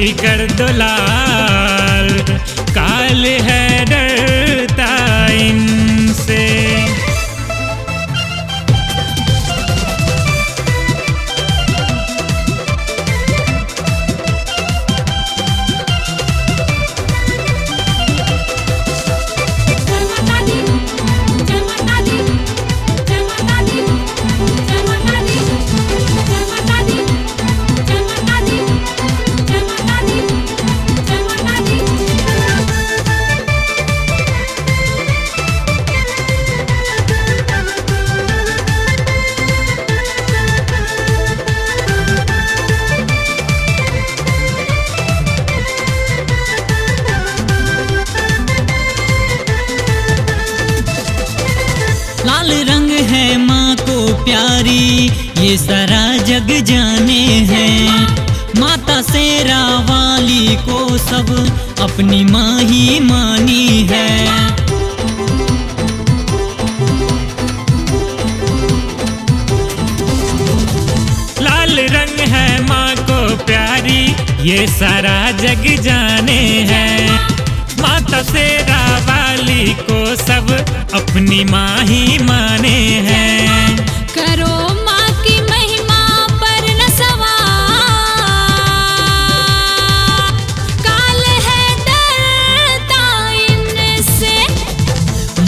भी कर दो लाल, काल है डरता इनसे। लाल रंग है माँ को प्यारी, ये सारा जग जाने हैं। माता शेरा वाली को सब अपनी माँ ही मानी है। लाल रंग है माँ को प्यारी, ये सारा जग जाने हैं। माता शेरा वाली को सब अपनी माँ ही माने हैं। करो माँ की महिमा पर न सवार, काल है डरता इनसे।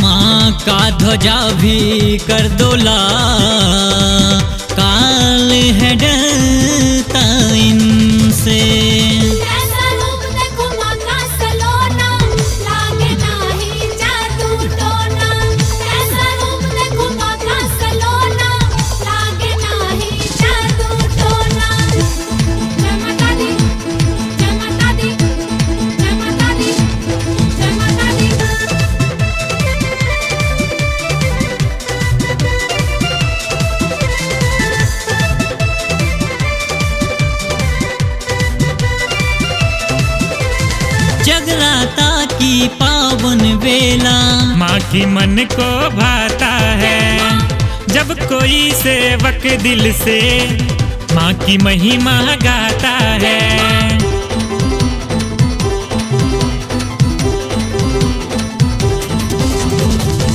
माँ का ध्वजा भी कर दो लाल, काल है डरता इनसे। ऐसा रूप देखो माँ का सलोना, लागे नाही जादू टोना। ऐसा रूप देखो माँ का सलोना, लागे नाही जादू टोना। चमका दी, चमका दी, चमका दी, चमका दी। जगराता की पावन वेला, माँ की मन को भाता है। जब कोई सेवक दिल से माँ की महिमा गाता है।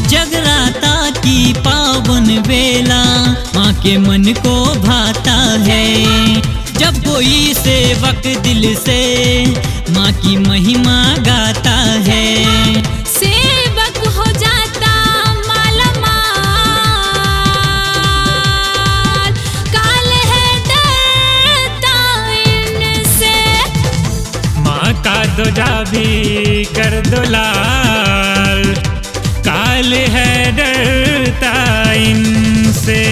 जगराता की पावन वेला, माँ के मन को भाता है। जब कोई सेवक दिल से माँ की महिमा गाता है। सेवक हो जाता माला माल, काल है डरता इनसे। माँ का ध्वजा भी कर दो लाल, काल है डरता इनसे।